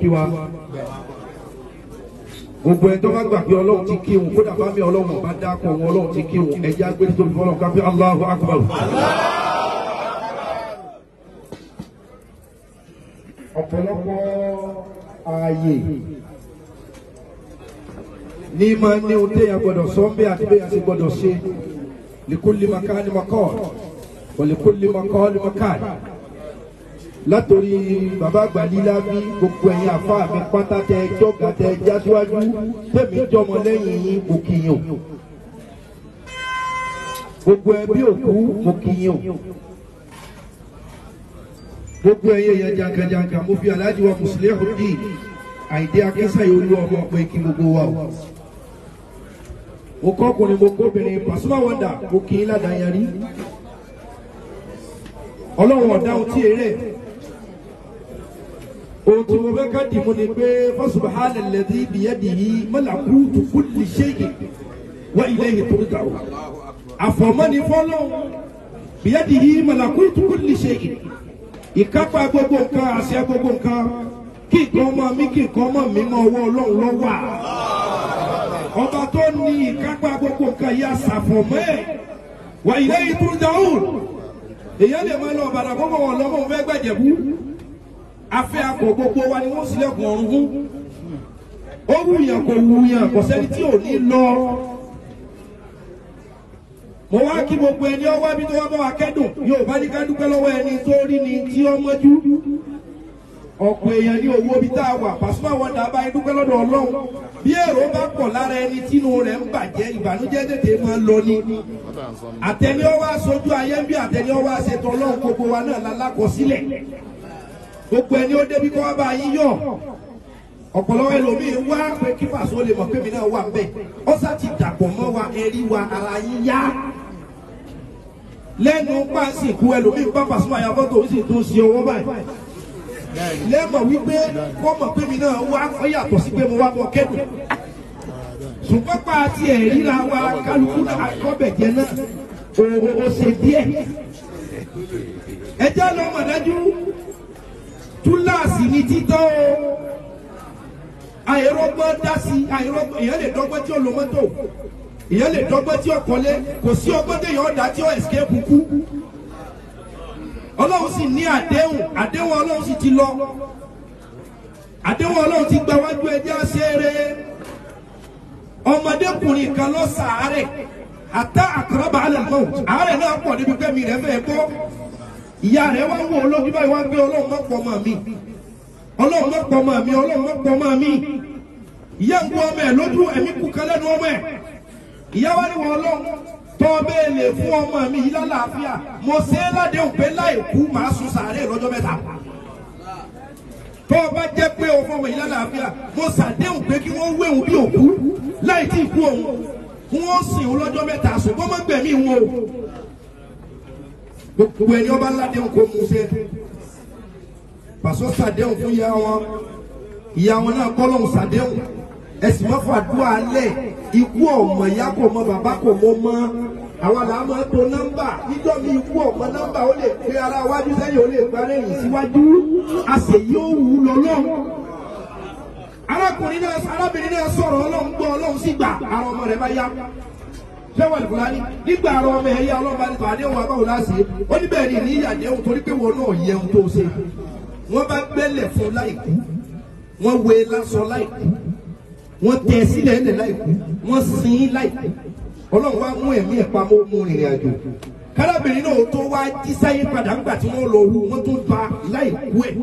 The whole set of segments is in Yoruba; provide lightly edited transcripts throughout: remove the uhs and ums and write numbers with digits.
kí wa gbogbo ẹ̀ tó bá gbà pé ọlọ́run ti kí wọn kódà bá mi ọlọ́run bá dákọ̀ wọn ọlọ́run ti kí wọn ẹ̀jẹ̀ agbẹ́ni tó fi ọlọ́run ká pé Allahu Akbar. ọ̀pọ̀lọpọ̀ ààyè ní máa ní ohun téèyàn gbọ́dọ̀ sọ ń bẹ́ àti bẹ́ẹ̀ àti gbọ́dọ̀ ṣe likulli makani maqal wa likulli maqali makan. látòrí bàbá àgbà lílá bí gbogbo ẹ̀yin àfáà mi pátá tẹ jọ́gà tẹ jásíwájú tẹ̀mí jọmọ lẹ́yìn yín kò kìyàn gbogbo ẹbí òkú kò kìyàn gbogbo ẹ̀yin èèyàn jankan-jankan mo fi aláàjì wa Muslihuddin Àyìndé Akínsáyé olú ọmọ pé kí gbogbo wa o mo kọ́ ọkùnrin mo kóbìnrin Pasuma Wonder mo kì í ládàáyárí ọlọ́run ọ̀dá ohun tí èrè ohun tí mo fẹ́ ká dì mú ni pé fasubhana alladhi biyadihi malakutu kulli shay'in wa ilayhi turja'un àfọ̀mọ́ni fọ́lọ́run biyadihi malakutu kulli shay'in ìkápá gbogbo nǹkan àṣẹ gbogbo nǹkan kí nǹkan ọmọ mi kí nǹkan ọmọ mi mọ ọwọ́ ọlọ́run ló wà ọba tó ní ìkápá gbogbo nǹkan yìí àṣàfọ̀mọ́ ẹ̀ wa ilayhi turja'un èyàn lè máa lọ bàrà gbogbo wọn lọ́mọ òun fẹ́ gbẹ̀jẹ̀bú afẹ́ akọ̀ gbogbo wa ni wọ́n sílẹ̀kùn ọ̀run fún ó wùyàn kò wùyàn kò sẹ́ni tí ò ní lọ. mo wá kí gbogbo ẹni ọwọ́ bí tó wá bá wa kẹ́dùn yóò bá ní ká dúpẹ́ lọ́wọ́ ẹni tó rí ni tí ó mọ́jú ọ̀pọ̀ èèyàn ní owó bí tá a wà Pasuma Wonder bá dúpẹ́ lọ́dọ̀ Ọlọ́run bí èrò bá pọ̀ lára ẹni tínú rẹ̀ ń bàjẹ́ ìbànújẹ́ tètè máa lọ ni àtẹni ọwọ́ aṣojú ayé bí àtẹni ọwọ́ aṣetọ Ọlọ́run gbogbo wa náà lálákọsílẹ̀ gbogbo ẹni ó débi kọ́ bá yín yọ̀ ọ̀pọ̀lọpọ̀ ẹlòmíín wá pé kí Paso lè mọ̀ pé mi náà wà ń bẹ̀ ó sá ti dàpọ̀ mọ́ wa ẹ̀rí wa ara yín yá lẹ́nu pàṣẹ ìkú ẹlòmíín bá Pasuma ya fọ́tò ó sì tún ṣe ọwọ́ báyìí lẹ́mọ̀ wípé kọ́ mọ̀ pé mi náà wá ọ yàtọ̀ sí pé mo wá bọ̀ kẹ́dùn ṣùgbọ́n pa àti ẹ̀rí la wa kálukú náà kọ́bẹ̀jẹ náà ó ṣe díẹ̀ ẹjẹ́ lọ mọ̀ dájú túláàsì ní títọ́ o àìrọ́gbọ́n dá sí àìrọ́gbọ́n èèyàn lè dọ́gbọ́n tí ó lo mọ́tò èèyàn lè dọ́gbọ́n tí ó kọ́lé kò sí ọgbọ́n téèyàn ọ̀dà tí ó escape kú ọlọ́run sì ní àdéhùn ọlọ́run sì ti lọ àdéhùn ọlọ́run ti gba wájú ẹjẹ́ àṣẹ́rẹ́ ọmọdékùnrin kan lọ sàárẹ̀ àtà àkàràbà àlẹ́mọ́ àárẹ̀ náà pọ̀ níbi pẹ́mi rẹ̀ fẹ́ gbọ́ ìyá rẹ̀ wá wò olójú báyìí wá gbé ọlọ́run mọ́pọ̀ mọ́ mi ọlọ́run mọ́pọ̀ mọ́ mi ọlọ́run mọ́pọ̀ mọ́ mi ìyá ń gbọ́ ọmọ ẹ̀ lójú ẹ̀mí kú kan lẹ́nu ọmọ ẹ̀ ìyá wá ní wọn ọlọ́run tọ́ bẹ́ẹ̀ lè fún ọmọ mi yìí lálàáfíà mo ṣe é ládéhùn pé láì kú màá sun sàárẹ̀ lọ́jọ́ mẹ́ta tọ́ bá jẹ́ pé o fún ọmọ yìí lálàáfíà mo ṣàdéhùn pé kí wọ́n wéhùn bí òkú láì tí ì kú òun kí wọ́n sìn òun lọ́jọ́ mẹ́ta ṣùgbọ́n má gbẹ̀mí wọn o gbogbo ẹni ọba ládéhùn kó mú ṣe Paso ṣàdéhùn fún ìyá wọn náà kọ́ lóhùn ṣàdéhùn ẹ̀sìn mọ́fà àdúrà alẹ́ ikú ọmọ ìyá kò mọ bàbá kò mọ mọ́ àwọn làwọn tó nọ́mbà níjọ́ mi ikú ọmọ nọ́mbà ó lè pe ara wájú sẹ́yìn ó lè parẹ́ yìí síwájú a sì yóò wù lọ́lọ́ arákùnrin náà arábìnrin náà sọ̀rọ̀ ọlọ́run gbọ́ ọlọ́run sì gbà àwọn ọmọ rẹ̀ bá yá sẹ́wọ̀n ìfúnni nígbà àwọn ọmọ ẹ̀yà ọlọ́run bá ní tọ́ àdéhùn àbáwò láti ó ní bẹ́ẹ̀ ni ní ìyàdéhùn torí pé wọn náà yẹ ohun tó ṣe wọ́n bá gbẹ́lẹ̀ fún láìkú wọ́n wé lásán láìkú wọ́n tẹ̀ sílẹ̀ ẹ̀ láìkú wọ́n sin láìkú ọlọ́run wá mú ẹ̀mí ẹ̀ pamọ́ mú rìnrìn àjò kárábìnrin náà tó wá jí sáyé padà ńgbà tí wọ́n lọ wú wọ́n tó ba láìkú ẹ̀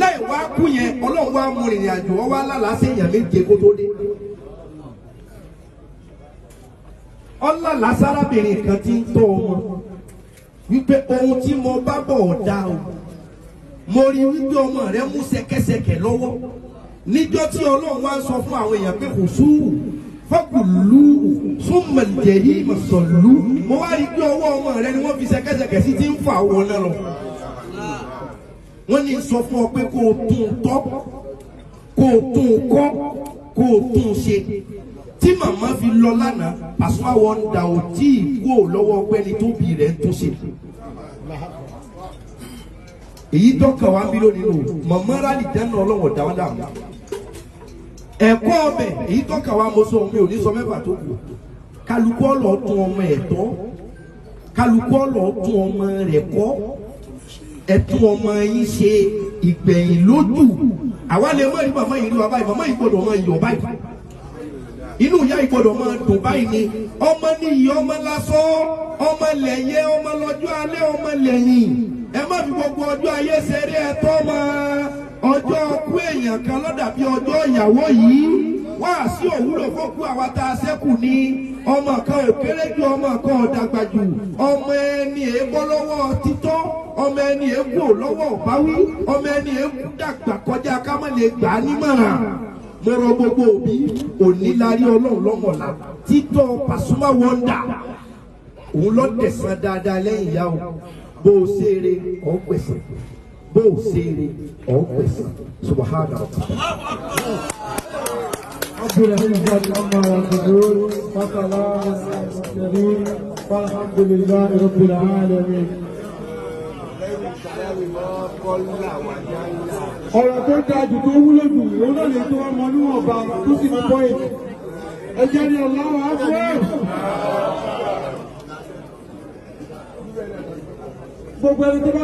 láì wá kú yẹn ọlọ́run wá mú rìnrìn àjò wọ́n wá lálàá sí èèyàn méje kó tó dé. ọlọ́lá sárábìnrin kan ti ń tọ́ ọmọ wípé ohun tí mo bá bọ̀ ọ̀dà o mo rí wípé ọmọ rẹ mú ṣẹ̀kẹ̀ṣẹ̀kẹ̀ lọ́wọ́ níjọ́ tí ọlọ́run wá ń sọ fún àwọn èèyàn pé kò sùúrù fọkùlù súnmọ̀lìjẹ̀yì mọ̀sọ̀lù mo wá rí pé ọwọ́ ọmọ rẹ ni wọ́n fi ṣẹ̀kẹ̀ṣẹ̀kẹ̀ sí ti ń fà wọ́n náà lọ. wọ́n ní sọ fún ọ pé kó o tún tọ́ kó o tún kọ́ kó o tún ṣe tí màmá fi lọ lánàá Pasuma Wonder ò tí ì kó lọ́wọ́ pẹ́ni tó bì rẹ̀ tó ṣe. èyí tó kàn wá bí lónìí nù mọ̀mọ́ rálì jẹ́nu ọlọ́wọ̀ dáwọ́dà mọ́ ẹ̀kọ́ ọbẹ̀ èyí tó kàn wá mo sọ mi ò ní sọ mẹ́fà tó kù kálukú ọ̀lọ́ tún ọmọ ẹ̀tọ́ kálukú ọ̀lọ́ tún ọmọ rẹ̀ kọ́ ẹ̀tún ọmọ yín ṣe ìgbẹ̀yìn lójú àwa lè mọ̀ ní màmá yìí rí wa báyìí màmá yìí gbọ́dọ̀ máa yọ̀ báyìí inú ìyá yìí gbọ́dọ̀ máa dùn báyìí ni ọmọ níyì ọmọ lásán ọmọ lẹ̀yẹ ọmọ lọ́jọ́ alẹ́ ọmọ lẹ́yìn ẹ má fi gbogbo ọjọ́ ayé ṣeré ẹ̀tọ́ máa ọjọ́ kú èèyàn kan lọ́dà bí ọjọ́ ìyàwó yìí wá sí òwúrò fókù àwa tá a ṣẹ́kù ní ọmọ kan ò kéré jù ọmọ kan ò dàgbà jù ọmọ ẹni èébọ́ lọ́wọ́ títọ́ ọmọ ẹni èébò lọ́wọ́ ọ̀báwí ọmọ ẹni èébù dàgbà kọjá ká má lè gbà á nímọ̀ràn mo rọ gbogbo òbí òní larí ọlọ́run lọ́mọ̀lá títọ́ Pasuma Wonder òun lọ tẹ̀sán dáadáa lẹ́yìn ìyá o bó o ṣeré ọ̀ pèsè bó o ṣeré ọ̀ pèsè subahana. Alhamdulillahi rabbil alamin. Ọ̀rọ̀ tó dájú tó wúlò jù òun náà lè tó ọmọ níwọ̀nba tó sì mú pọ́ìntì. Ẹ jẹ́ ní Allahu Akbar. Gbogbo ẹni tó bá